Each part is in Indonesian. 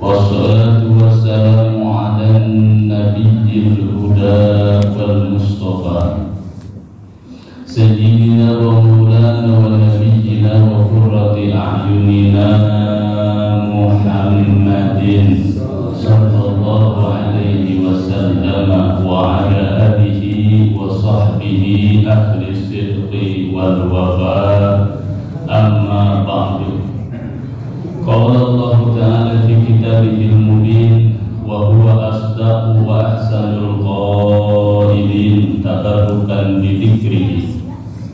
والصلاة والسلام على النبي الهدى والمصطفى سيدنا ومولانا ونبينا وقرة أعيننا محمد صلى الله عليه وسلم وعلى آله وصحبه أهل الصدق والوفاء أما بعد. قال الله تعالى في كتابه المبين وهو أصدق وأحسن القائلين تبركا بذكره.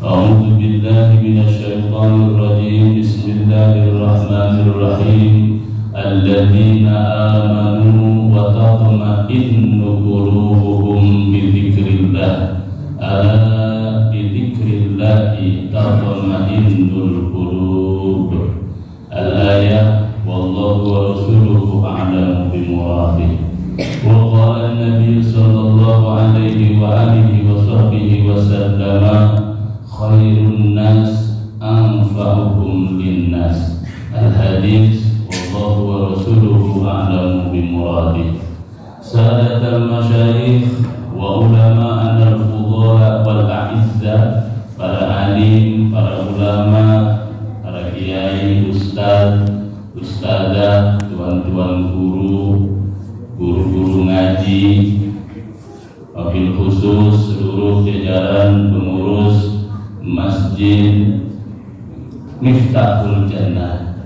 أعوذ بالله من الشيطان الرجيم. بسم الله الرحمن الرحيم. الذين آمنوا وتطمئن قلوبهم بذكر الله ألا بذكر الله تطمئن القلوب. Al-ayah wallahu wa rasuluhu a'lamu bimuradih. Wa qala an-nabiy sallallahu alaihi wa alihi wa sahbihi wa sallama khairun nas anfa'uhum linnas. Al-hadis wallahu wa rasuluhu a'lamu bimuradih. Sadatul masyayikh wa ulama al-fudala wal a'izza, para alim, para ulama, para kiai, ustaz, ustazah, tuan-tuan guru, guru-guru ngaji, wabil khusus seluruh jajaran pengurus Masjid Miftahul Jannah,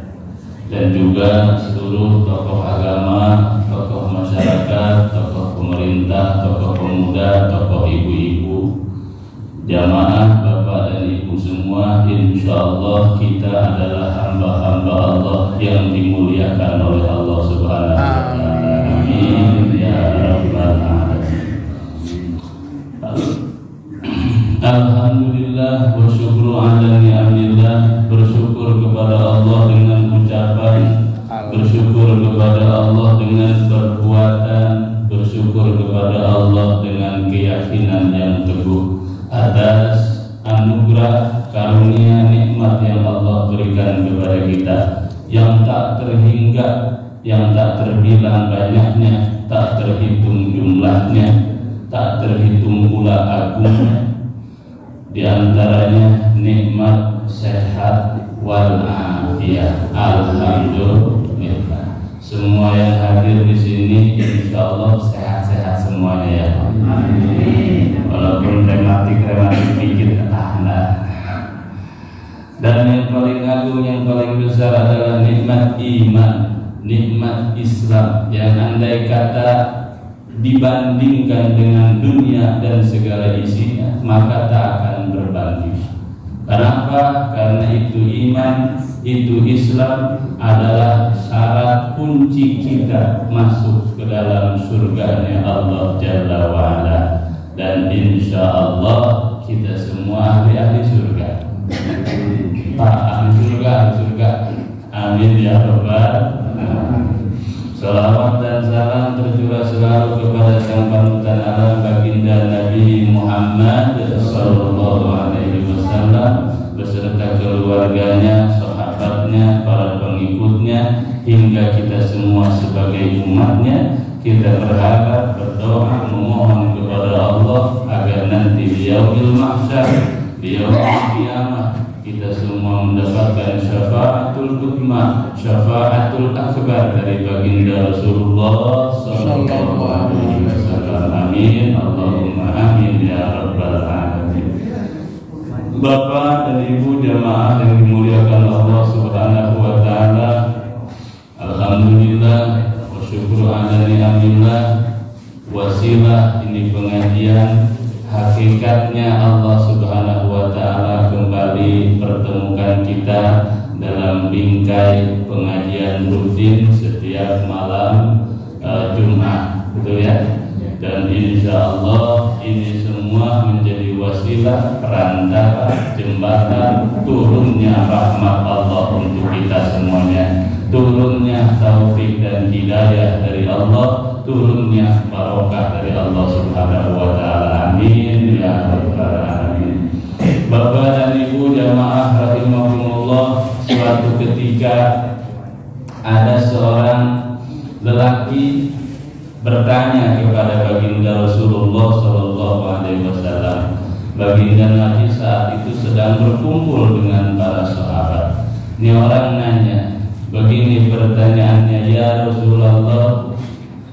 dan juga seluruh tokoh agama, tokoh masyarakat, tokoh pemerintah, tokoh pemuda, tokoh ibu-ibu, jamaah bapak dan ibu semua. Insyaallah kita adalah hamba-hamba Allah yang dimuliakan oleh Allah Subhanahu wa taala. Amin ya rabbal alamin. Alhamdulillah wa syukru ala ni'amillah. Bersyukur kepada Allah dengan ucapan, bersyukur kepada Allah dengan perbuatan, bersyukur kepada Allah dengan keyakinan yang teguh atas anugerah karunia nikmat yang Allah berikan kepada kita, yang tak terhingga, yang tak terbilang banyaknya, tak terhitung jumlahnya, tak terhitung pula agungnya. Di antaranya nikmat sehat wal afiyah. Alhamdulillah. Semua yang hadir di sini insyaallah sehat-sehat semuanya ya. Amin. Walaupun rematik dikit tahan. Dan yang paling agung, yang paling besar adalah nikmat iman, nikmat Islam, yang andai kata dibandingkan dengan dunia dan segala isinya maka tak akan berbanding. Kenapa? Karena itu iman, itu Islam adalah syarat kunci kita masuk ke dalam surganya Allah Jalla wa'ala. Dan insya Allah kita semua ahli surga. Pak, ahli surga. Amin ya rabbal alamin. Salawat dan salam tercurah selalu kepada sang panutan alam baginda Nabi Muhammad sallallahu alaihi wasallam beserta keluarganya, sahabatnya, para pengikutnya, hingga kita semua sebagai umatnya. Kita berharap, berdoa, memohon kepada Allah agar nanti di yaumil mahsyar, di yaumil qiyamah, kita semua mendapatkan syafaatul uzma, syafaatul akbar dari baginda Rasulullah sallallahu alaihi wasallam. Amin. Allahumma amin ya rabbal alamin. Bapak dan Ibu jamaah yang dimuliakan Allah Subhanahu wa taala, alhamdulillah wa syukru ala ni'amillah. Wasilah ini pengajian, hakikatnya Allah Subhanahu wa taala kembali pertemukan kita dalam bingkai pengajian rutin setiap malam Jumat, betul ya? Dan insya Allah ini semua menjadi wasilah, perantara, jembatan turunnya rahmat Allah untuk kita semuanya, turunnya taufik dan hidayah dari Allah, turunnya barokah dari Allah Subhanahu wa taala. Amin ya rabbal alamin. Bapak dan Ibu jamaah rahimahumullah, suatu ketika ada seorang lelaki bertanya kepada baginda Rasulullah Shallallahu Alaihi Wasallam. Baginda Nabi saat itu sedang berkumpul dengan para sahabat. Ini orang nanya, begini pertanyaannya, ya Rasulullah,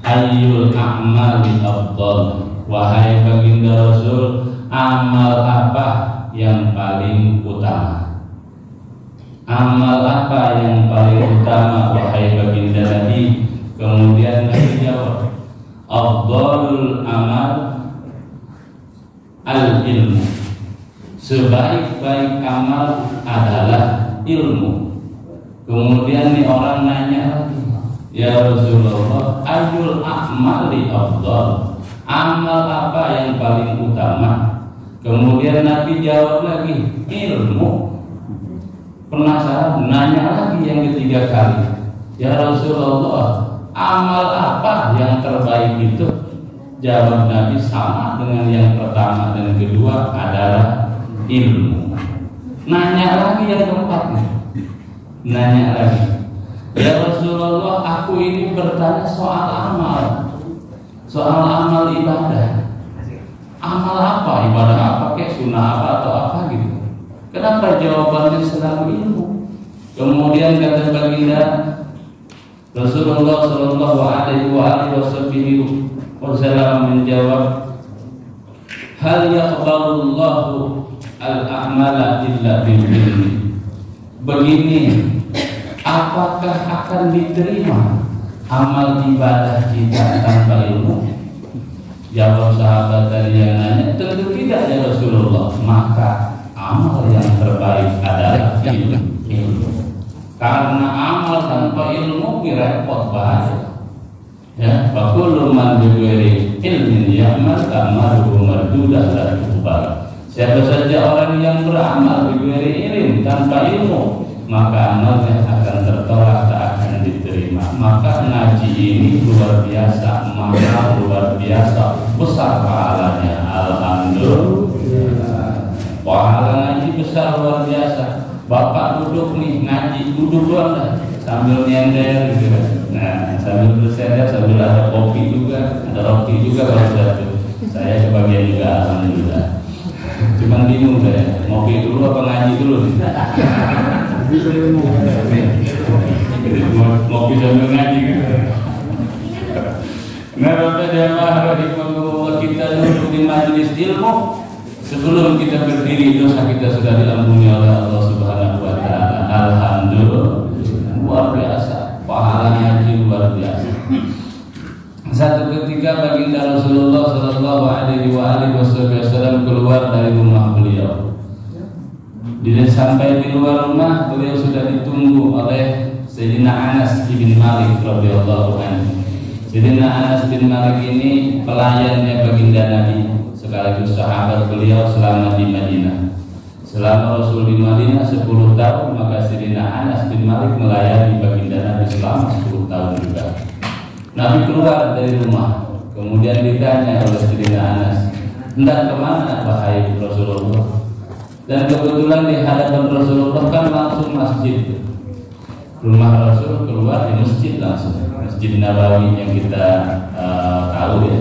ayyul a'mali afdal? Wahai baginda Rasul, amal apa yang paling utama? Amal apa yang paling utama wahai baginda Nabi? Kemudian Nabi jawab, afdalul amal al-ilmu. Sebaik-baik amal adalah ilmu. Kemudian nih orang nanya lagi, ya Rasulullah, ayyul a'mali afdal? Amal apa yang paling utama? Kemudian Nabi jawab lagi, ilmu. Penasaran, nanya lagi yang ketiga kali, ya Rasulullah, amal apa yang terbaik itu? Jawab Nabi sama dengan yang pertama dan kedua adalah ilmu. Nanya lagi yang keempatnya, nanya lagi, ya Rasulullah, aku ini bertanya soal amal, soal amal ibadah. Amal apa? Ibadah apa? Kayak sunnah apa atau apa gitu. Kenapa jawabannya selalu ilmu? Kemudian kata baginda Rasulullah Shallallahu Alaihi Wasallam menjawab, hal yaqbalullahu al-a'mala illa bil ilmi. Begini, apakah akan diterima amal ibadah kita tanpa ilmu? Jawab sahabat tadi yang nanya, tentu tidak ya Rasulullah. Maka amal yang terbaik adalah ilmu. Karena amal tanpa ilmu repot, bahaya. Ya, fakullu man bighairi ilmin ya'mal amaluhu mardudah la tuqbal. Siapa saja orang yang beramal bighairi ilm, tanpa ilmu, maka amalnya akan tertolak, tak akan diterima. Maka ngaji ini luar biasa, mahal, luar biasa, besar pahalanya. Alhamdulillah, pahala ngaji besar luar biasa. Bapak duduk nih ngaji, duduk doang dah, sambil nyender gitu. Nah, sambil bersender, sambil ada kopi juga, ada roti juga kalau satu. Saya kebagian juga, alhamdulillah. Cuman bingung saya, ngopi dulu apa ngaji dulu nih? Ngopi sambil ngaji gitu. Nah, Bapak jamaah rahimahullah, kita duduk di majelis ilmu. Sebelum kita berdiri, dosa kita sudah diampuni oleh Allah Subhanahu wa Ta'ala. Alhamdulillah, luar biasa, pahala ngaji luar biasa. Satu ketika baginda Rasulullah Sallallahu Alaihi Wasallam keluar dari rumah beliau. Sampai di luar rumah, beliau sudah ditunggu oleh Sayyidina Anas bin Malik radhiyallahu anhu. Sayyidina Anas bin Malik ini pelayannya baginda Nabi, sekaligus sahabat beliau selama di Madinah. Selama Rasul di Madinah 10 tahun, maka Sayyidina Anas bin Malik melayani baginda Nabi selama 10 tahun juga. Nabi keluar dari rumah, kemudian ditanya oleh Sayyidina Anas, hendak kemana wahai Rasulullah? Dan kebetulan di hadapan Rasulullah kan langsung masjid. Rumah Rasul keluar di masjid langsung, Masjid Nabawi yang kita tahu ya.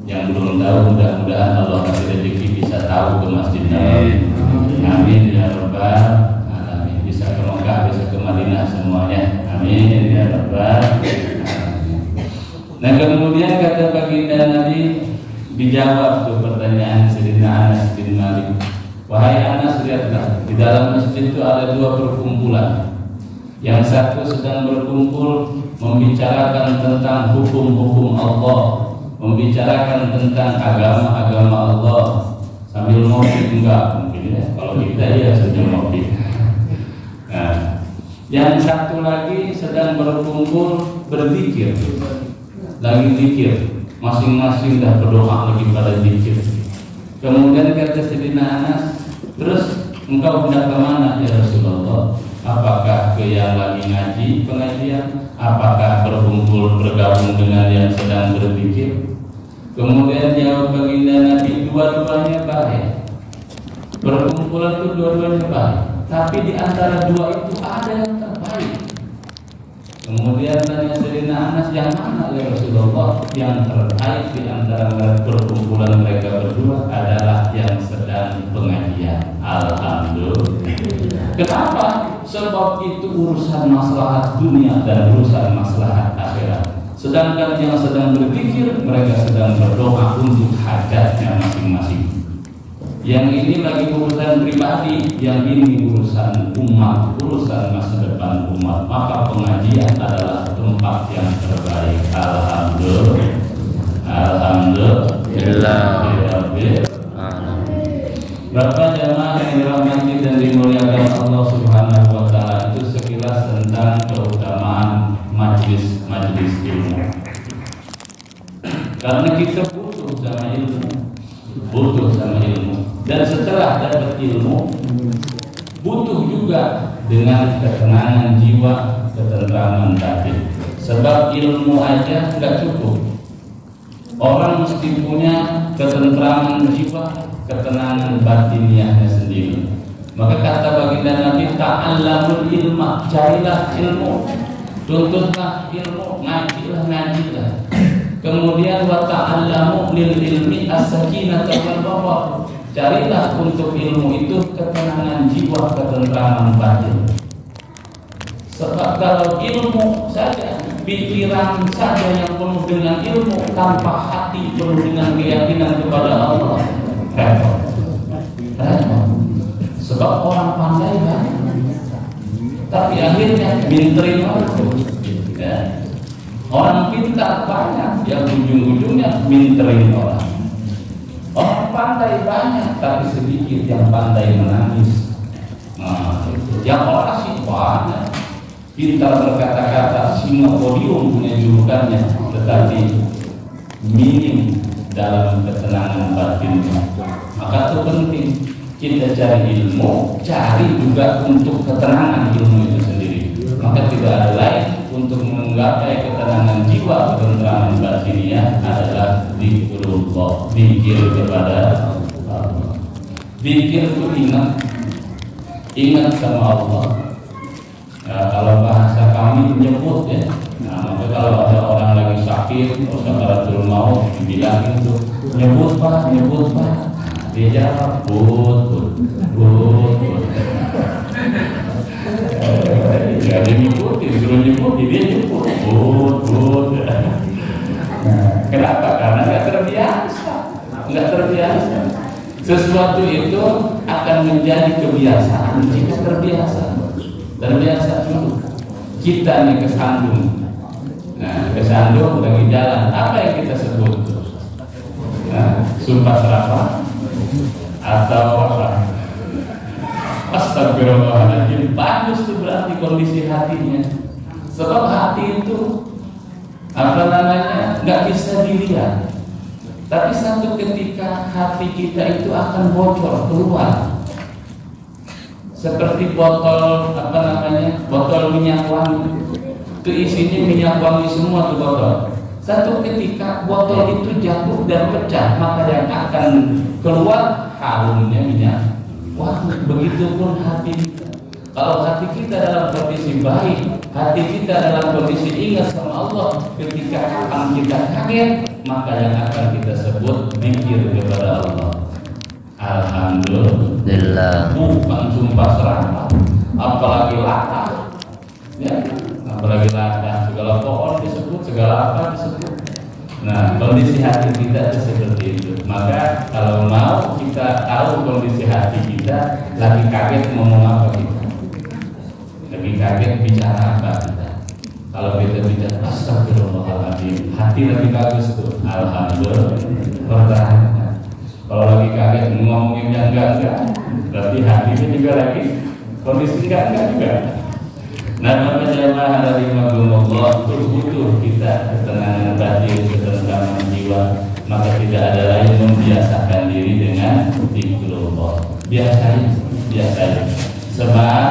Yang belum tahu, mudah-mudahan Allah kasih rezeki bisa tahu ke Masjid Nabawi. Amin ya rabbal alamin. Bisa ke Mekah, bisa ke Madinah semuanya. Amin ya rabbal alamin. Nah, kemudian kata baginda Nabi, dijawab tuh pertanyaan Sayyidina Anas bin Malik. Wahai Anas, lihatlah, di dalam masjid itu ada dua perkumpulan. Yang satu sedang berkumpul membicarakan tentang hukum-hukum Allah, membicarakan tentang agama-agama Allah sambil ngopi, enggak mungkin ya, kalau kita ya sambil ngopi. Nah, yang satu lagi sedang berkumpul berzikir, lagi zikir, masing-masing dah berdoa lagi pada zikir. Kemudian kata Sayyidina Anas, terus engkau hendak kemana ya Rasulullah? Apakah ke yang lagi ngaji pengajian? Apakah berkumpul bergabung dengan yang sedang berzikir? Kemudian jawab baginda Nabi, dua-duanya baik. Perkumpulan itu dua-duanya baik, tapi di antara dua itu ada yang terbaik. Kemudian tanya Sayyidina Anas, yang mana ya Rasulullah? Yang terbaik di antara perkumpulan mereka berdua adalah yang sedang pengajian. Alhamdulillah. Kenapa? Sebab itu urusan maslahat dunia dan urusan maslahat akhirat. Sedangkan yang sedang berzikir, mereka sedang berdoa untuk hajatnya masing-masing. Yang ini lagi urusan pribadi, yang ini urusan umat, urusan masa depan umat. Maka pengajian adalah tempat yang terbaik. Alhamdulillah. Alhamdulillah. Bapak jamaah yang dirahmati dan dimuliakan Allah Subhanahu wa taala, itu sekilas tentang keutamaan majlis ilmu. Karena kita butuh sama ilmu, dan setelah dapat ilmu butuh juga dengan ketenangan jiwa, ketentraman batin. Sebab ilmu aja nggak cukup. Orang mesti punya ketentraman jiwa, ketenangan batiniahnya sendiri. Maka kata baginda Nabi, ta'allamul ilma, carilah ilmu, tuntutlah ilmu, ngajilah. Kemudian wa ta'allamu lil ilmi as-sakinata wal waqar, carilah untuk ilmu itu ketenangan jiwa, ketentraman batin. Sebab kalau ilmu saja, pikiran saja yang penuh dengan ilmu, tanpa hati penuh dengan keyakinan kepada Allah, repot. Sebab orang pandai banyak, tapi akhirnya minterin orang. Ya. Orang pintar banyak, yang ujung-ujungnya minterin orang. Orang pandai banyak, tapi sedikit yang pandai menangis. Nah, yang orang sih banyak, pintar berkata-kata, singa podium punya julukannya, tetapi minim dalam ketenangan batinnya. Maka itu penting kita cari ilmu, cari juga untuk ketenangan ilmu itu sendiri. Maka tidak ada lain untuk menggapai ketenangan jiwa, ketenangan batinnya adalah zikrullah, zikir kepada Allah. Zikir itu ingat sama Allah. Ya, kalau bahasa kami menyebut ya. Nah, maka kalau ada orang lagi sakit, sakaratul maut, dibilangin tuh nyebut pak. Dia jawab but. Ya dia nyebut, disuruh nyebut, dia nyebut but. Kenapa? Karena nggak terbiasa. Sesuatu itu akan menjadi kebiasaan jika terbiasa dulu. Kita nih kesandung. Nah, kesandung lagi jalan, apa yang kita sebut? Nah, sumpah serapah atau apa? Astagfirullahaladzim. Bagus tuh berarti kondisi hatinya. Sebab hati itu nggak bisa dilihat. Tapi satu ketika hati kita itu akan bocor keluar. Seperti botol botol minyak wangi. Itu isinya minyak wangi semua tuh botol. Satu ketika botol itu jatuh dan pecah, maka yang akan keluar harumnya minyak wangi. Begitupun hati kita. Kalau hati kita dalam kondisi baik, hati kita dalam kondisi ingat sama Allah, ketika akan kita kaget, maka yang akan kita sebut zikir kepada Allah. Alhamdulillah. Bukan sumpah serapah, apalagi latah. Ya, apalagi latah. Segala pohon disebut, segala apa disebut. Nah, kondisi hati kita itu seperti itu. Maka kalau mau kita tahu kondisi hati kita, lagi kaget ngomong apa kita, lagi kaget bicara apa kita. Kalau kita bicara astagfirullahaladzim, hati lagi bagus tuh, alhamdulillah. Pertahankan. Kalau lagi kaget ngomongin yang enggak, berarti hatinya juga lagi kondisi enggak juga. Nah, maka jamaah rahimahumullah, butuh kita ketenangan batin, ketenangan jiwa. Maka tidak ada lain membiasakan diri dengan zikrullah. Biasain. Sebab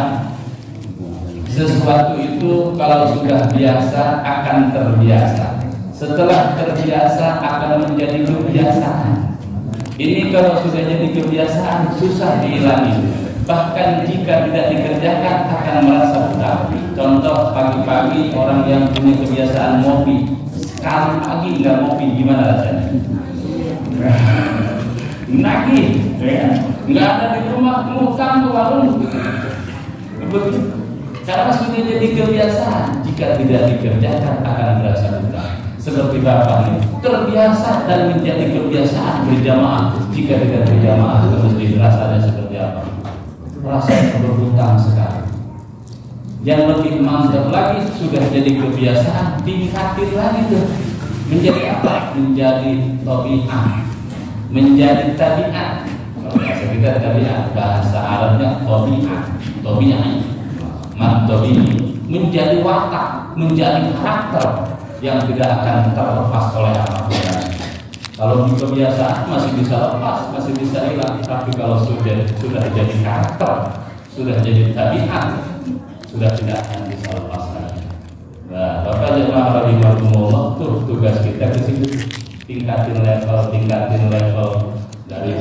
sesuatu itu kalau sudah biasa akan terbiasa. Setelah terbiasa akan menjadi kebiasaan. Ini kalau sudah jadi kebiasaan susah dihilangi. bahkan jika tidak dikerjakan akan merasa hutang. Contoh, pagi-pagi orang yang punya kebiasaan ngopi, sekali pagi nggak ngopi gimana rasanya? Nagih, ya. Nggak ada di rumah, ngutang ke warung. Karena sudah jadi kebiasaan, jika tidak dikerjakan akan merasa hutang. Seperti Bapak ini terbiasa dan menjadi kebiasaan berjamaah. Jika tidak berjamaah ke masjid, rasanya seperti apa? Rasanya berhutang sekali. Yang lebih mantap lagi, sudah jadi kebiasaan, tingkatin lagi tuh. Menjadi apa? Menjadi tabiat, menjadi tabiat. Kalau bahasa kita tabiat, bahasa Arabnya tabiat, tabiat, menjadi watak, menjadi karakter yang tidak akan terlepas oleh apapun. Kalau di kebiasaan masih bisa lepas, masih bisa hilang, tapi kalau sudah jadi karakter, sudah jadi tabiat, sudah tidak akan bisa lepas lagi. Nah, Bapak jemaah rahimahumullah, tugas kita ke situ, tingkatin level dari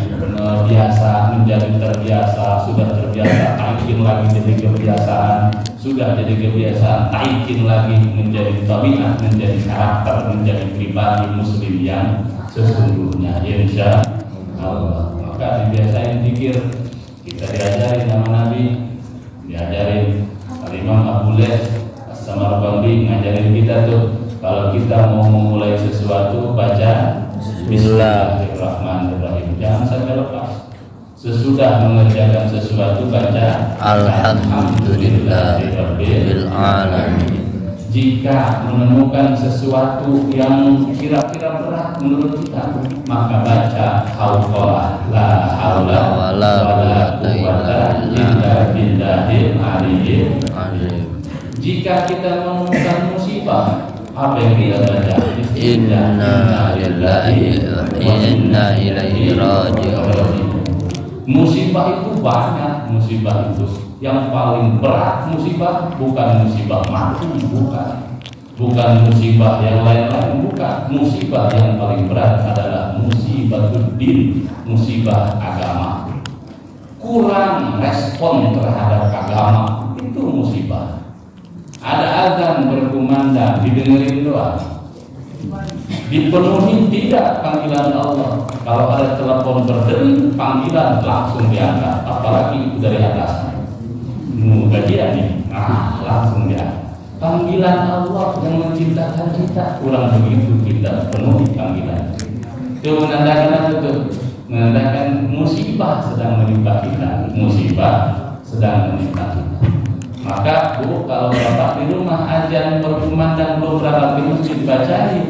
biasa menjadi terbiasa, sudah terbiasa, taikin lagi jadi kebiasaan, sudah jadi kebiasaan, taikin lagi menjadi tabiat, menjadi karakter, menjadi pribadi muslim yang sesungguhnya, insya Allah. Maka dibiasain zikir, kita diajarin nama Nabi, diajarin Imam Abu Les As-Samarqandi ngajarin kita tuh, kalau kita mau memulai sesuatu baca Bismillahirrahmanirrahim, jangan sampai lepas. Sesudah mengerjakan sesuatu baca Alhamdulillahirabbil alamin. Jika menemukan sesuatu yang kira-kira berat menurut kita, maka baca hauqalah la haula wala quwwata illa billahil aliyyil azim. Jika kita menemukan musibah, apa yang kita baca? Inna lillahi wa inna ilaihi raji'un. Musibah itu banyak, musibah itu yang paling berat musibah bukan musibah mati, bukan musibah yang lain-lain, bukan. Musibah yang paling berat adalah musibah din, musibah agama. Kurang respon terhadap agama itu musibah. Ada azan berkumandang, didengerin doang, dipenuhi tidak panggilan Allah. Kalau ada telepon berdering, panggilan langsung diangkat, apalagi itu dari atas. Gajian nih, langsung diangkat. Panggilan Allah yang menciptakan kita, kurang begitu kita penuhi panggilan. Itu menandakan apa tuh? Menandakan musibah sedang menimpa kita, musibah sedang menimpa kita. Maka Bu, kalau Bapak di rumah azan berkumandang belum berapa di masjid, bacain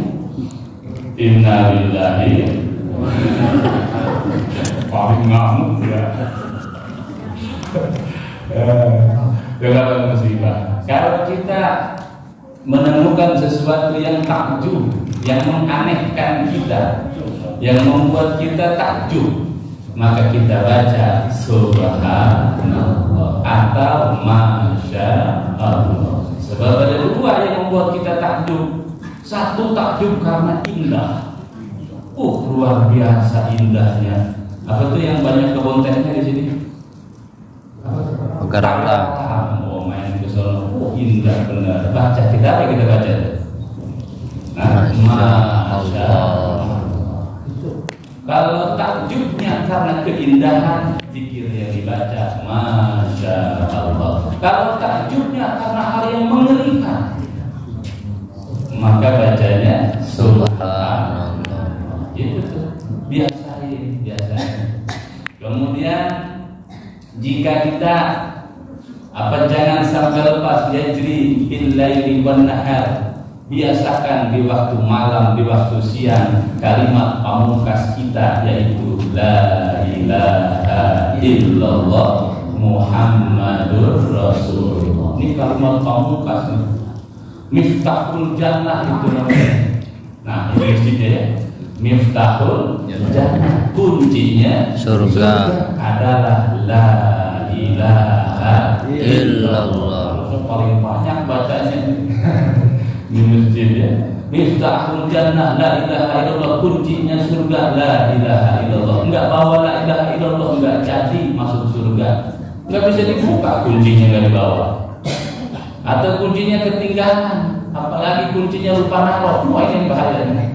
Inna lillahi paling ngamuk ya. Dengan musibah. Kalau kita menemukan sesuatu yang takjub, yang menganehkan kita, yang membuat kita takjub, maka kita baca subhanallah atau masya Allah. Sebab ada dua yang membuat kita takjub. Satu, takjub karena indah. Luar biasa indahnya. Apa tuh yang banyak kebun tehnya di sini? Pegarang. Oh, main ke sono. Indah benar. Baca kita apa kita baca? Masya Allah. Kalau takjubnya karena keindahan, zikir yang dibaca Masya Allah. Kalau takjubnya karena hal yang mengerikan, maka bacanya Subhanallah. Itu tuh, biasain. Kemudian jika kita jangan sampai lepas yajri bil laili wan nahar. Biasakan di waktu malam, di waktu siang kalimat pamungkas kita, yaitu la ilaha illallah Muhammadur Rasulullah. Ini kalimat pamungkas nih. Miftahul jannah itu namanya. Nah, ini mestinya ya. Miftahul jannah, kuncinya surga adalah la ilaha illallah. Paling banyak bacanya di masjid ya. Miftahul jannah la ilaha illallah, kuncinya surga la ilaha illallah. Enggak bawa la ilaha illallah enggak jadi masuk surga. nggak bisa dibuka, kuncinya nggak dibawa, atau kuncinya ketinggalan, apalagi kuncinya lupa naruh, wah ini bahayanya.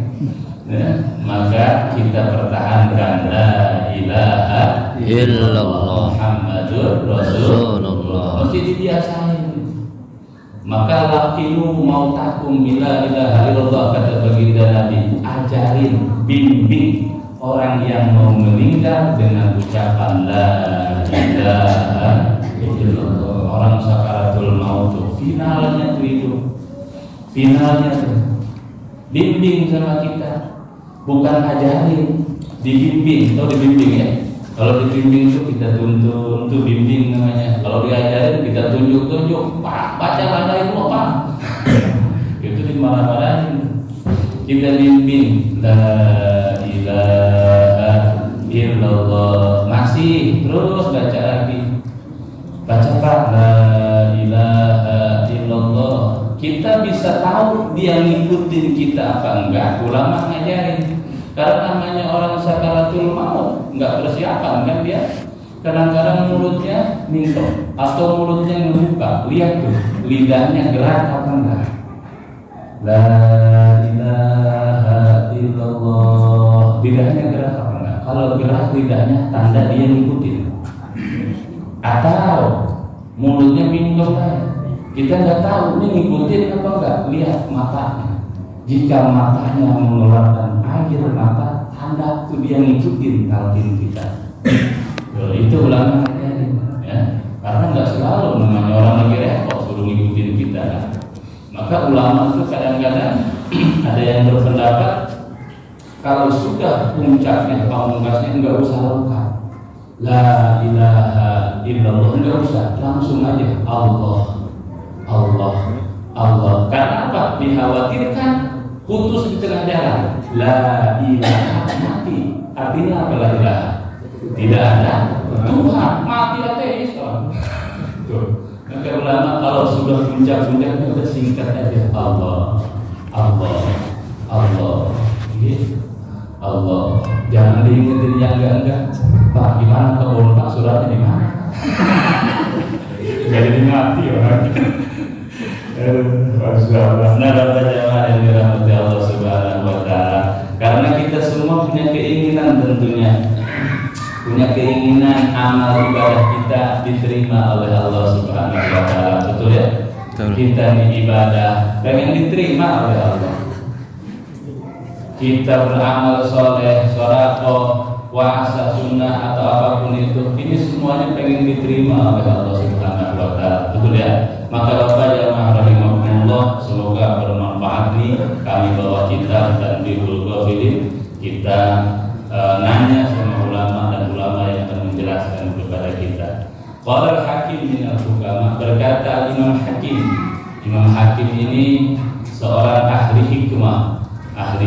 Maka kita pertahankan la ilaha illallah Muhammadur Rasulullah, mesti dibiasain. Maka lakinu mautakum bila ilaha illallah, kata baginda Nabi, ajarin, bimbing orang yang mau meninggal dengan ucapan la ilaha illallah. Orang sakaratul maut tuh finalnya tuh itu, finalnya tuh bimbing sama kita. Bukan ajarin, dibimbing. Atau dibimbing ya. Kalau dibimbing itu kita tuntun, itu bimbing namanya. Kalau diajarin kita tunjuk-tunjuk, Pak, baca baca itu apa? Itu dimarah-marahin. Kita bimbing, la ilaha illallah, masih terus baca lagi. Baca Pak, la ilaha illallah. Kita bisa tahu dia ngikutin kita apa enggak, ulama ngajarin. Karena namanya orang sakaratul maut, enggak persiapan kan dia. Kadang-kadang mulutnya mintok atau mulutnya ngebuka, lihat tuh lidahnya gerak apa enggak. La ilaha illallah, lidahnya gerak apa enggak? Kalau gerak lidahnya tanda dia ngikutin. Atau mulutnya mintok aja. Kita nggak tahu ini ngikutin apa enggak, lihat matanya. Jika matanya mengeluarkan air mata, tanda itu dia ngikutin talqin kita. Itu ulama ya. Karena nggak selalu namanya orang lagi repot suruh ngikutin kita. Maka ulama itu kadang-kadang ada yang berpendapat kalau sudah puncaknya pamungkasnya nggak usah lengkap. La ilaha illallah, nggak usah, langsung aja Allah. Karena apa? Dikhawatirkan putus di tengah jalan. La ilaha, mati. Artinya apa la ilaha? Tidak ada Tuhan, mati ateis. Maka ulama kalau sudah puncak-puncaknya udah singkat aja Allah. Jangan diingetin yang enggak. Pak, gimana kebun Pak, suratnya di mana? Gak jadi mati orang. Nah, Bapak jamaah yang dirahmati Allah Subhanahu wa Ta'ala, karena kita semua punya keinginan, tentunya punya keinginan amal ibadah kita diterima oleh Allah Subhanahu wa Ta'ala. Betul ya? Kita ini ibadah pengen diterima oleh Allah. Kita beramal soleh, sedekah, puasa, sunnah atau apapun itu, ini semuanya pengen diterima oleh Allah Subhanahu wa Ta'ala. Betul ya? Maka Bapak jamaah rahimahumullah, semoga bermanfaat nih kami bawa kitab dan Bihul Ghafilin. Kita nanya sama ulama dan ulama yang akan menjelaskan kepada kita. Qala al-Hakim min al-Hukama, berkata Imam Hakim. Imam Hakim ini seorang ahli hikmah. Ahli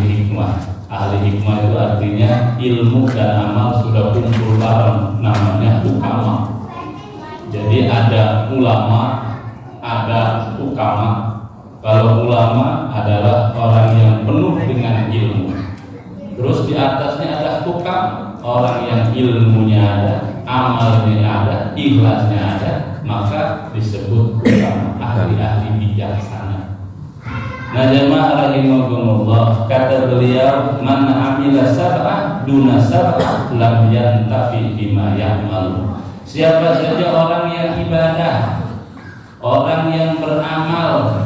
hikmah itu artinya ilmu dan amal sudah kumpul bareng, namanya hukama. Jadi ada ulama, ada hukama. Kalau ulama adalah orang yang penuh dengan ilmu. Terus di atasnya ada hukam, orang yang ilmunya ada, amalnya ada, ikhlasnya ada, maka disebut hukam, ahli-ahli bijaksana. Nah jamaah rahimahumullah, kata beliau, man amila sab'ah duna sab'ah lam yantafi bima ya'mal. Siapa saja orang yang ibadah, orang yang beramal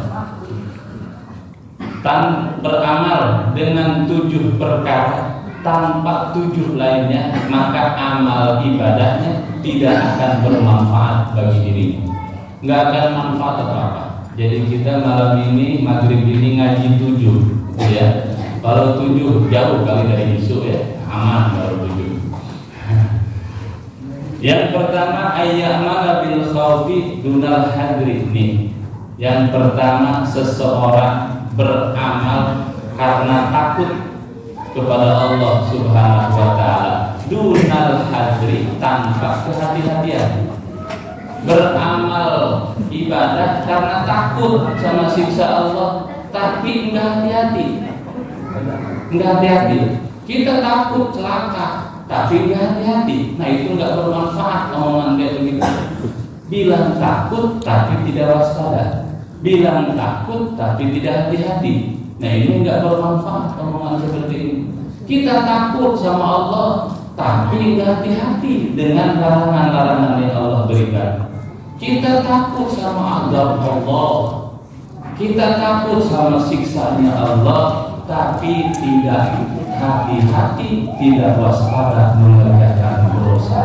dengan 7 perkara tanpa 7 lainnya, maka amal ibadahnya tidak akan bermanfaat bagi dirinya, nggak akan manfaat apa-apa. Jadi kita malam ini maghrib ini ngaji 7 ya. Kalau 7 jauh kali dari isu ya, aman baru 7. Yang pertama ayyamala bil khawfi dunal hadri nih. Yang pertama seseorang beramal karena takut kepada Allah Subhanahu wa Ta'ala, dunal hadri, tanpa kehati-hatian. Beramal ibadah karena takut sama siksa Allah, tapi enggak hati-hati. Kita takut celaka, tapi enggak hati-hati. Nah itu enggak bermanfaat omongan kayak begitu. Bilang takut tapi tidak waspada, bilang takut tapi tidak hati-hati. Nah ini nggak bermanfaat omongan seperti ini. Kita takut sama Allah tapi nggak hati-hati dengan larangan-larangan yang Allah berikan. Kita takut sama azab Allah, kita takut sama siksanya Allah, tapi tidak hati-hati, tidak waspada mengerjakan dosa.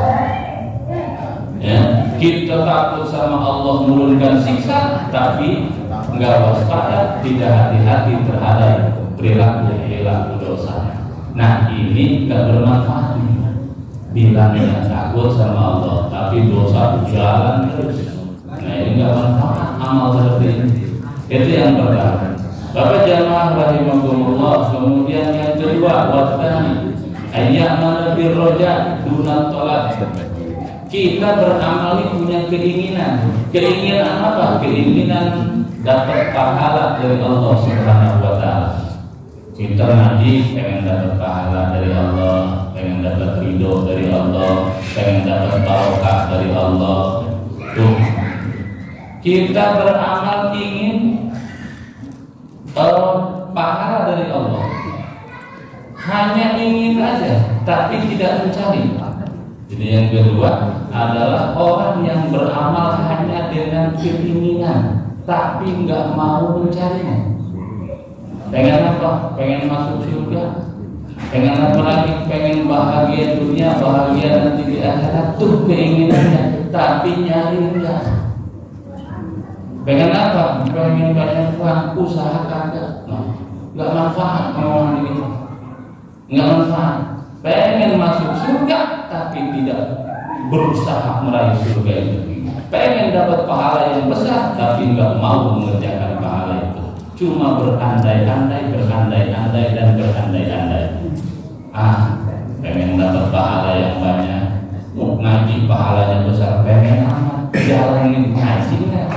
Ya, kita takut sama Allah menurunkan siksa, tapi nggak waspada, tidak hati-hati terhadap perilaku dosa. Nah ini nggak bermanfaat. Bilangnya takut sama Allah, tapi dosa berjalan terus. Nah ini nggak manfaat amal seperti ini. Itu yang pertama. Bapak jamaah rahimakumullah. Kemudian yang kedua, wasani ayya'mal birroja dunat tolak. Kita beramal ini punya keinginan. Keinginan apa? Keinginan dapat pahala dari Allah Subhanahu wa taala. Kita ngaji pengen dapat pahala dari Allah, pengen dapat ridho dari Allah, pengen dapat barokah dari Allah. Tuh. Kita beramal ingin pahala dari Allah. Hanya ingin aja, tapi tidak mencari. Jadi yang kedua adalah orang yang beramal hanya dengan keinginan, tapi nggak mau mencarinya. Pengen apa? Pengen masuk surga. Pengen apa lagi? Pengen bahagia dunia, bahagia nanti di akhirat. Tuh keinginannya, tapi nyari enggak. Pengen apa? Pengen banyak uang, usaha kagak. Nggak manfaat omongan ini. Nggak manfaat. Pengen masuk surga, tapi tidak berusaha meraih surga itu. Pengen dapat pahala yang besar, tapi nggak mau mengerjakan pahala itu. Cuma berandai-andai, dan berandai-andai. Pengen dapat pahala yang banyak, mau ngaji pahalanya besar, pengen amat jalanin ngaji nggak?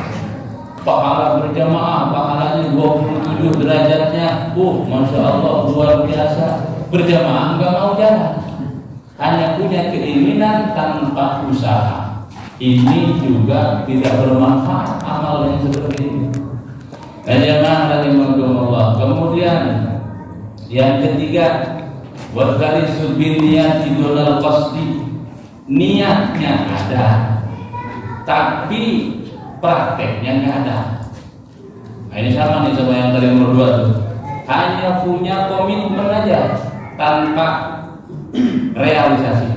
Pahala berjamaah, pahalanya 27 derajatnya, masya Allah luar biasa. Berjamaah nggak mau jalan, hanya punya keinginan tanpa usaha. Ini juga tidak bermanfaat amal yang seperti ini. Jamaah rahimakumullah. Kemudian yang ketiga, wa khalisul binniyati dunal qasdi. Niatnya ada, tapi prakteknya nggak ada. Nah, ini sama nih sama yang tadi nomor 2 tuh. Hanya punya komitmen aja tanpa realisasi.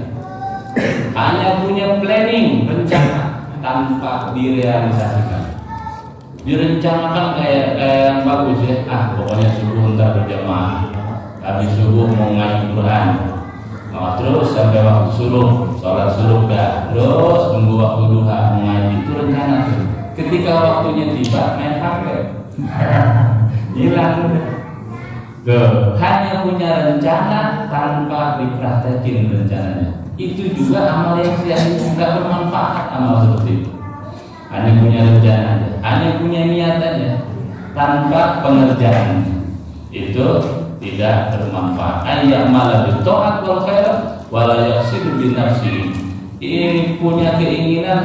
Hanya punya planning, rencana tanpa direalisasikan. Direncanakan kayak yang bagus ya. Pokoknya subuh ntar berjamaah, habis subuh mau ngaji Quran, terus sampai waktu suruh sholat suruh gak, terus tunggu waktu duha mau ngaji. Itu rencana tuh. Ketika waktunya tiba main HP, hilang. Hanya punya rencana tanpa dipraktekin rencananya. Itu juga amal yang sia-sia, nggak bermanfaat amal seperti itu. Hanya punya rencana aja, hanya punya niat aja, tanpa pengerjaan. Itu tidak bermanfaat. Ayya'mala bitta'at wal khair wa la yaqsidu bin nafsi. Ini punya keinginan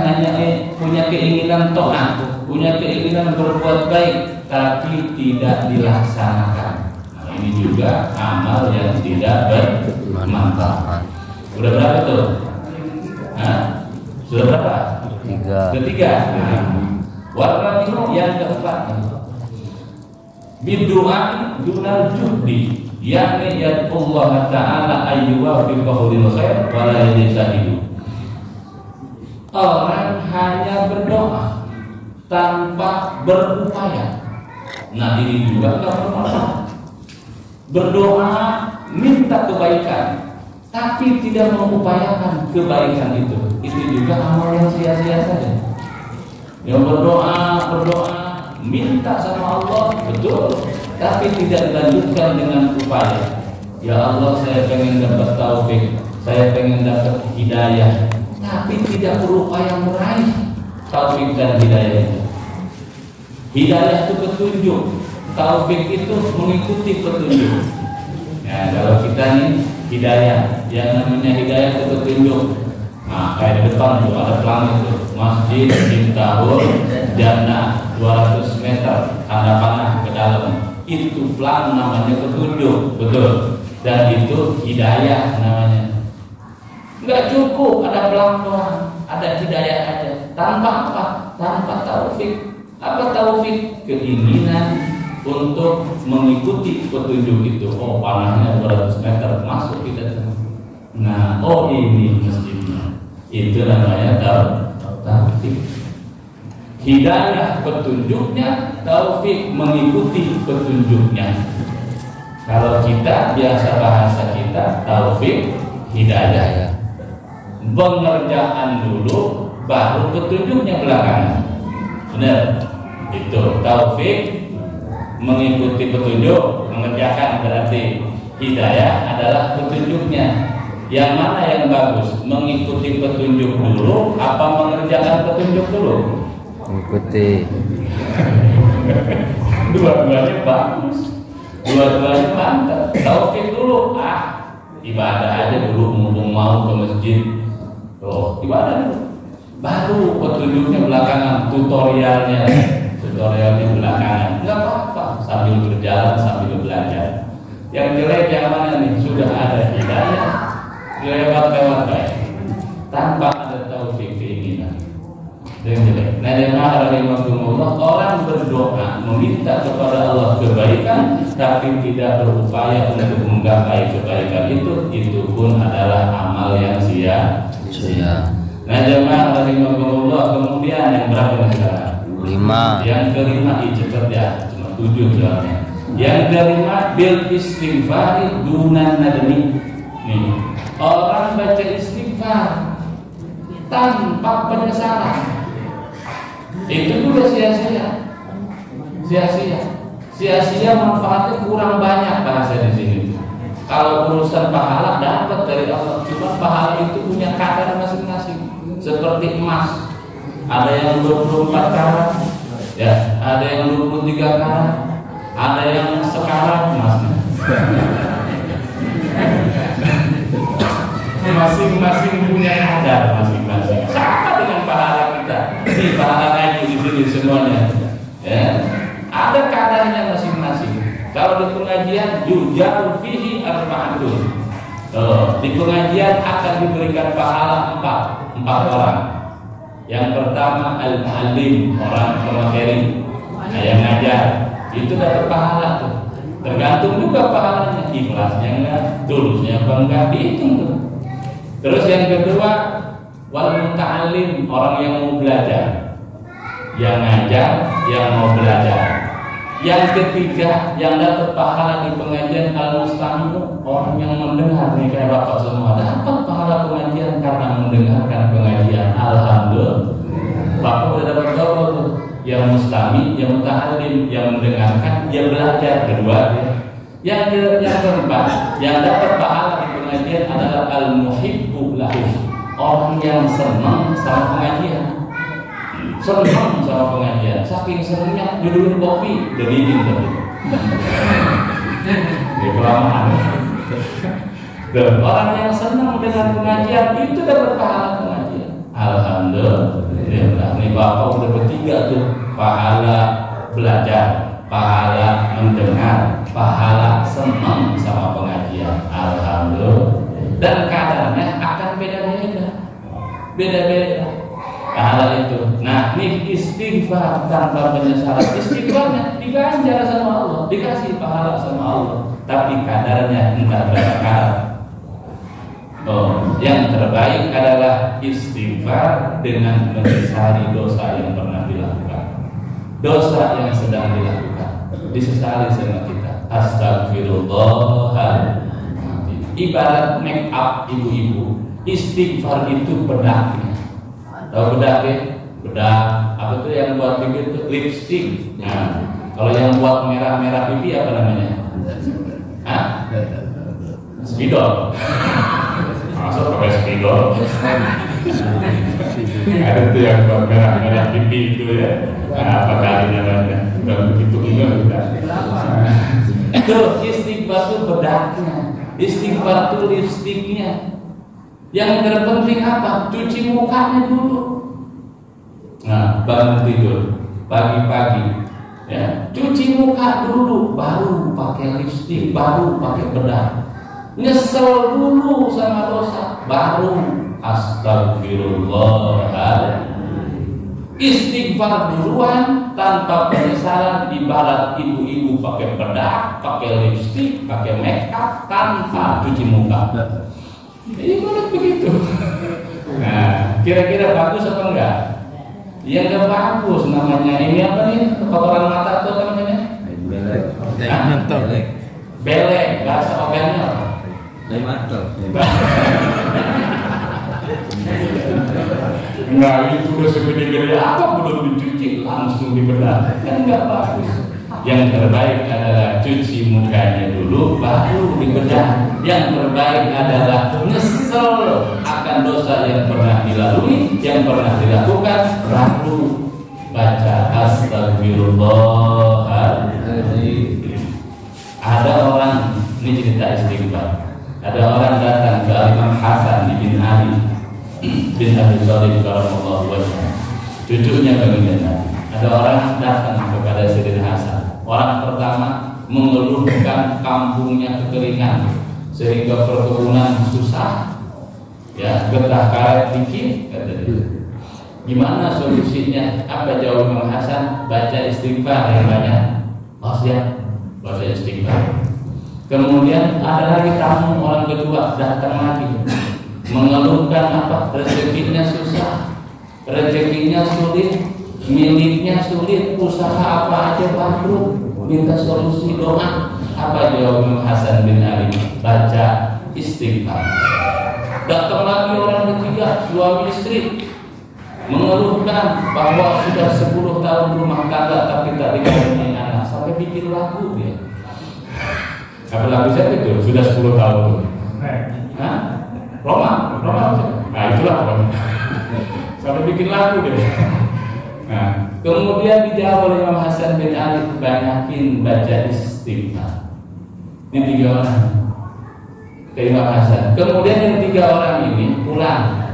punya keinginan taat, punya keinginan berbuat baik, tapi tidak dilaksanakan. Ini juga amal yang tidak bermanfaat. Sudah berapa tuh? Sudah berapa? Ketiga. Warna yang keempat, bidu'a dunal juhdi, yakni ya Allah Ta'ala ayyuwafiqahu lil khair wa la yajtahidu. Orang hanya berdoa tanpa berupaya. Nah ini juga nggak bermanfaat. Berdoa minta kebaikan, tapi tidak mengupayakan kebaikan itu juga amal yang sia-sia saja. Yang berdoa minta sama Allah betul, tapi tidak dilanjutkan dengan upaya. Ya Allah, saya pengen dapat taufik, saya pengen dapat hidayah, tapi tidak berupaya meraih taufik dan hidayah itu. Hidayah itu petunjuk, taufik itu mengikuti petunjuk. Nah, kalau kita nih hidayah, yang namanya hidayah itu petunjuk. Nah, kayak di depan tuh ada pelang itu, Masjid Miftahul Jannah 200 meter tanda panah ke dalam. Itu pelang namanya petunjuk, betul. Dan itu hidayah namanya. Enggak cukup ada pelang doang, ada hidayah aja. Tanpa apa? Tanpa taufik. Apa taufik? Keinginan untuk mengikuti petunjuk itu. Oh, panahnya 200 meter masuk kita. Nah, oh ini masjidnya. Itu namanya taufik. Hidayah petunjuknya, taufik mengikuti petunjuknya. Kalau kita biasa bahasa kita taufik, hidayah. Pengerjaan dulu, baru petunjuknya belakangan. Benar? Itu taufik mengikuti petunjuk, mengerjakan berarti hidayah adalah petunjuknya. Yang mana yang bagus? Mengikuti petunjuk dulu apa mengerjakan petunjuk dulu? Mengikuti. Dua-duanya bagus. Dua-duanya mantap. Taufik dulu, ibadah aja dulu, mumpung mau ke masjid. Oh, ibadah dulu. Baru petunjuknya belakangan, tutorialnya belakangan. Enggak apa-apa, sambil berjalan, sambil belajar. Yang jelek yang mana nih? Sudah ada hidayah, lewat baik, tanpa ada taufik keinginan. Yang jelek. Nah, jemaah rahimahumullah, orang berdoa meminta kepada Allah kebaikan, tapi tidak berupaya untuk menggapai kebaikan itu pun adalah amal yang sia-sia. Nah, jemaah rahimahumullah, kemudian yang berapa sekarang? 5. Yang kelima, cepet ya, cuma 7 soalnya. Yang kelima, bil istighfari dunan nadmi. Nih, orang baca istighfar tanpa penyesalan, itu juga sia-sia. Sia-sia manfaatnya kurang banyak bahasa di sini. Kalau urusan pahala dapat dari Allah, cuma pahala itu punya kadar masing-masing. Seperti emas, ada yang 24 karat, ya, ada yang 23 karat, ada yang sekarat emasnya. Masing-masing punya kadar masing-masing. Sama dengan pahala kita. Di pahala ngaji di sini semuanya, ya, ada kadarnya masing-masing. Kalau di pengajian yujaru fihi arba'atun. Di pengajian akan diberikan pahala 4 orang. Yang pertama al-muallim, orang pemateri, yang ngajar, itu dapat pahala tuh. Tergantung juga pahalanya, ikhlasnya enggak, tulusnya apa enggak, dihitung tuh. Terus yang kedua wal muta'allim, orang yang mau belajar, yang ngajar, yang mau belajar. Yang ketiga yang dapat pahala di pengajian al-mustami'u, orang yang mendengar. Nih kayak bapak semua dapat pahala pengajian karena mendengarkan pengajian. Alhamdulillah, bapak udah dapat double tuh. Yang mustami, yang muta'allim, yang mendengarkan, yang belajar, kedua ya. Yang keempat yang dapat pahala di pengajian adalah al-muhibbu lahu, orang yang senang sama pengajian. Senang sama pengajian, saking senangnya duduk kopi udah dingin tadi. Dia kelamaan. Dan orang yang senang dengan pengajian itu dapat pahala pengajian. Alhamdulillah. Ini bapak udah bertiga tuh, pahala belajar, pahala mendengar, pahala senang sama pengajian. Alhamdulillah. Dan kadarnya akan beda-beda. Pahala itu. Nah, ini istighfar tanpa penyesalan. Istighfarnya diganjar sama Allah, dikasih pahala sama Allah. Tapi kadarnya entah berapa kadar. Yang terbaik adalah istighfar dengan menyesali dosa yang pernah dilakukan, dosa yang sedang dilakukan, disesali sama kita. Astagfirullahaladzim. Ibarat make up ibu-ibu, istighfar itu bedaknya. Tahu bedak ya? Bedak apa tuh yang buat bibir tuh? Lipstick. Nah, kalau yang buat merah-merah pipi apa namanya? Spidol. Masuk pakai spidol. Ada tuh yang buat merah-merah pipi itu ya. Apa kali namanya? Bukan begitu enggak. Itu istighfar tuh bedaknya. Istighfar tuh lipstiknya. Yang terpenting apa? Cuci mukanya dulu. Nah, bangun tidur pagi-pagi, ya, cuci muka dulu, baru pakai lipstik, baru pakai bedak. Nyesel dulu sama dosa, baru astagfirullahaladzim. Istighfar duluan tanpa penyesalan, ibarat ibu-ibu pakai bedak, pakai lipstik, pakai make up tanpa cuci muka. Ibarat begitu. Nah, kira-kira bagus apa enggak? Ya enggak bagus, namanya ini apa nih? Kotoran mata itu apa namanya? Belek. Belek, bahasa obennya apa? Lematel. Enggak, itu udah segede-gede apa belum dicuci langsung dibedah, kan enggak bagus. Yang terbaik adalah cuci mukanya dulu baru dibedah. Yang terbaik adalah nyesel akan dosa yang pernah dilalui, yang pernah dilakukan, lalu baca astagfirullahaladzim. Ada orang, ini cerita istighfar. Ada orang datang ke Imam Hasan bin Ali bin Abi Thalib radhiyallahu anhu, cucunya baginda Nabi. Ada orang datang kepada Sayyidina Hasan. Orang pertama mengeluhkan kampungnya kekeringan sehingga perkebunan susah, ya, getah karet dikit, kata dia. Gimana solusinya? Apa jawab Imam Hasan? Baca istighfar yang banyak. Baca istighfar. Kemudian ada lagi tamu orang kedua datang lagi mengeluhkan apa? Rezekinya susah, rezekinya sulit, miliknya sulit, usaha apa aja bangkrut, minta solusi doa. Apa jawab Imam Hasan bin Ali? Baca istighfar. Datang lagi orang ketiga, suami istri, mengeluhkan bahwa sudah 10 tahun rumah tangga tapi tak dikaruniai anak, sampai bikin lagu dia. Apa lagu siapa itu? Sudah 10 tahun. Hah? Roma. Nah, itulah Roma. Sampai bikin lagu deh. Nah, kemudian dijawab oleh Imam Hasan bin Ali, banyakin baca istighfar. Ini 3 orang ke Imam Hasan. Kemudian yang 3 orang ini pulang.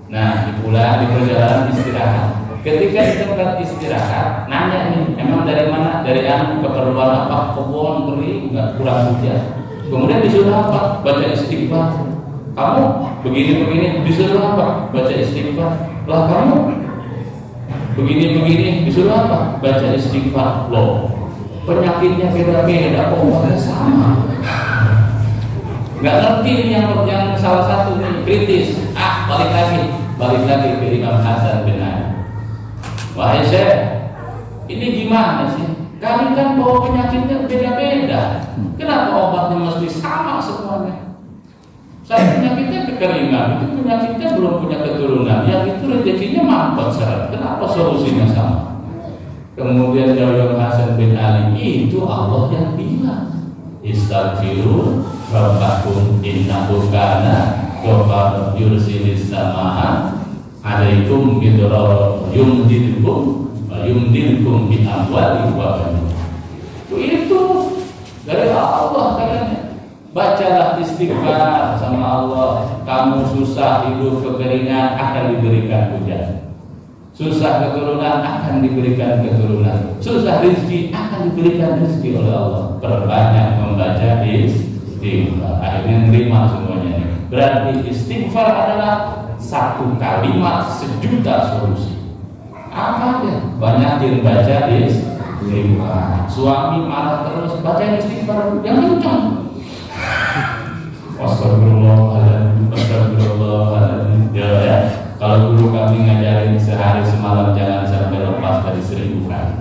Nah, di perjalanan istirahat. Ketika di tempat istirahat, nanya nih, emang dari mana? Dari keperluan apa? Kebun kering, nggak kurang hujan. Kemudian disuruh apa? Baca istighfar. Kamu begini disuruh apa? Baca istighfar. Lah kamu begini disuruh apa? Baca istighfar. Loh, penyakitnya beda-beda, obatnya sama. Nggak ngerti nih yang salah satu nih kritis. Balik lagi ke Imam Hasan bin Ali. Wahai Syekh, ini gimana sih? Kami kan bawa penyakitnya beda-beda. Kenapa obatnya mesti sama semuanya? Saya penyakitnya kekeringan, itu penyakitnya belum punya keturunan, yang itu rezekinya mampet syarat. Kenapa solusinya sama? Kemudian jawab Hasan bin Ali, itu Allah yang bilang, istaghfiru rabbakum innahu kana ghaffaran yursilis samaa alaikum bidarra yumdidkum bi amwali wa banin. Itu dari Allah katanya. Bacalah istighfar sama Allah. Kamu susah hidup kekeringan, akan diberikan hujan. Susah keturunan, akan diberikan keturunan. Susah rezeki, akan diberikan rezeki oleh Allah. Perbanyak membaca istighfar, akhirnya nerima semuanya. Berarti istighfar adalah 1 kalimat 1.000.000 solusi. Apa aja? Banyakin baca istighfar. Suami marah terus, baca istighfar yang kencang. Astagfirullahaladzim. Ya. Kalau guru kami ngajarin sehari semalam jangan sampai lepas dari 1000 kali.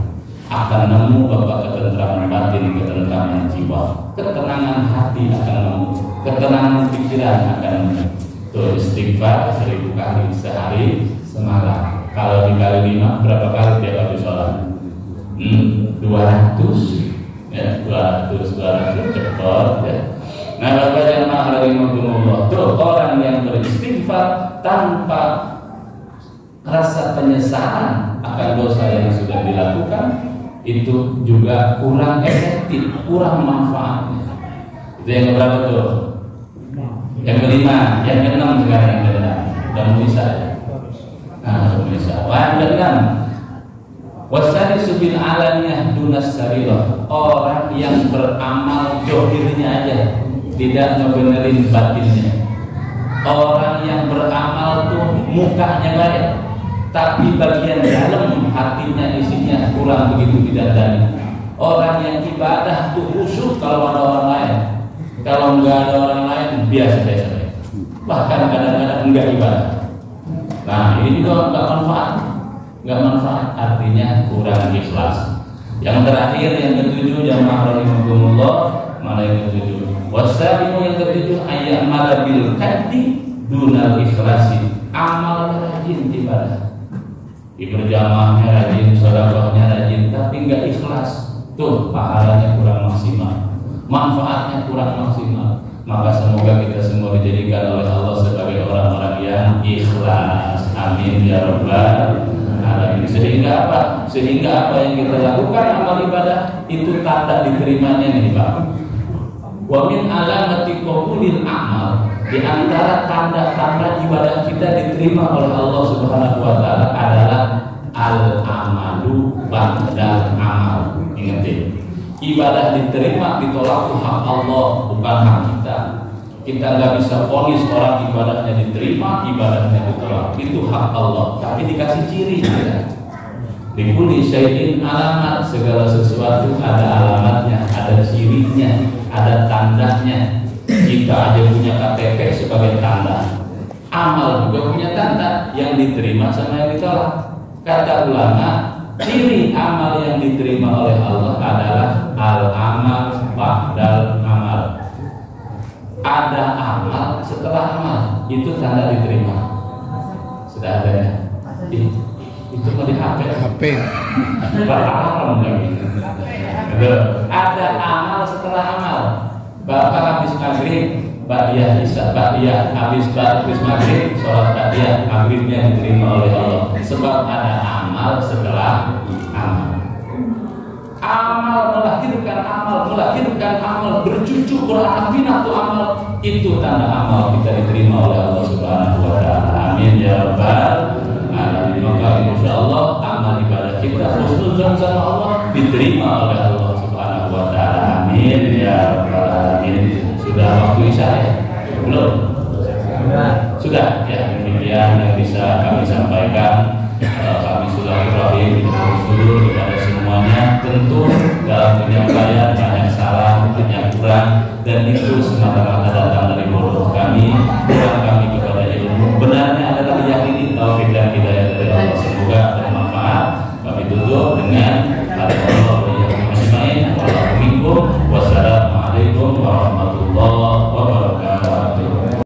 Akan nemu bapak ketentraman batin, ketentraman jiwa, ketenangan hati akan nemu, ketenangan pikiran akan nemu. Tuh istighfar 1000 kali sehari semalam. Kalau dikali 5 berapa kali tiap habis sholat? 200 ya, 200 cepat ya. Nah, Bapak jamaah rahimahumullah, tuh orang yang beristighfar tanpa rasa penyesalan akan dosa yang sudah dilakukan, itu juga kurang efektif, kurang manfaatnya. Itu yang berapa tuh? Yang kelima, yang keenam sekarang yang keenam. Udah mau bisa ya? Nah, bisa. Wah, yang keenam. Wasadisu bil alaniyah dunas sarirah. Orang yang beramal johirnya aja, tidak ngebenerin batinnya. Orang yang beramal tuh mukanya baik, tapi bagian dalam hatinya isinya kurang begitu didandani. Orang yang ibadah tuh khusyuk kalau ada orang lain, kalau nggak ada orang lain biasa-biasa. Bahkan kadang-kadang enggak ibadah. Nah, ini juga nggak manfaat. Nggak manfaat, artinya kurang ikhlas. Yang terakhir, yang ketujuh, jamaah rahimakumullah, mana yang ketujuh? Wasabimu yang ketujuh, ayyamala bil kaddi dunal ikhlasi. Amal rajin ibadah, berjamaahnya rajin, sedekahnya rajin, tapi nggak ikhlas. Tuh pahalanya kurang maksimal, manfaatnya kurang maksimal. Maka semoga kita semua dijadikan oleh Allah sebagai orang-orang yang ikhlas. Amin ya rabbal alamin. Sehingga apa? Sehingga apa yang kita lakukan amal ibadah itu tanda diterimanya nih Pak. Wa min alamati qabulil amal, di antara tanda-tanda ibadah kita diterima oleh Allah Subhanahu wa taala adalah al amalu ba'dal amal. Ingat ya. Ibadah diterima ditolak hak Allah, bukan hak kita. Kita nggak bisa vonis orang ibadahnya diterima, ibadahnya ditolak. Itu hak Allah. Tapi dikasih ciri ya. Likulli syai'in alamat, segala sesuatu ada alamatnya, ada cirinya, ada tandanya. Kita aja punya KTP sebagai tanda. Amal juga punya tanda, yang diterima sama yang ditolak. Kata ulama, ciri amal yang diterima oleh Allah adalah al-amal ba'dal amal. Ada amal setelah amal, itu tanda diterima. Sudah ada ya? Itu mau di HP. Berharam lagi. Ada amal setelah amal. Bapak habis maghrib, ba'diyah isya, ba'diyah habis maghrib, sholat ba'diyah, maghribnya diterima oleh Allah. Sebab ada amal setelah amal. Amal melahirkan amal, bercucu beranak pinak tuh amal. Itu tanda amal kita diterima oleh Allah Subhanahu wa taala. Amin ya rabbal alamin. Maka insyaallah amal ibadah kita husnuzan sama Allah diterima oleh Allah Subhanahu wa taala. Amin ya rabbal alamin. Sudah waktu isya ya? Belum? Sudah ya, demikian yang bisa kami sampaikan. Kami silaturahim dulu kepada semuanya. Tentu dalam penyampaian banyak salah, banyak kurang, dan itu semata-mata datang dari bodoh kami, kurang kami kepada ilmu. Benarnya adalah yakini taufik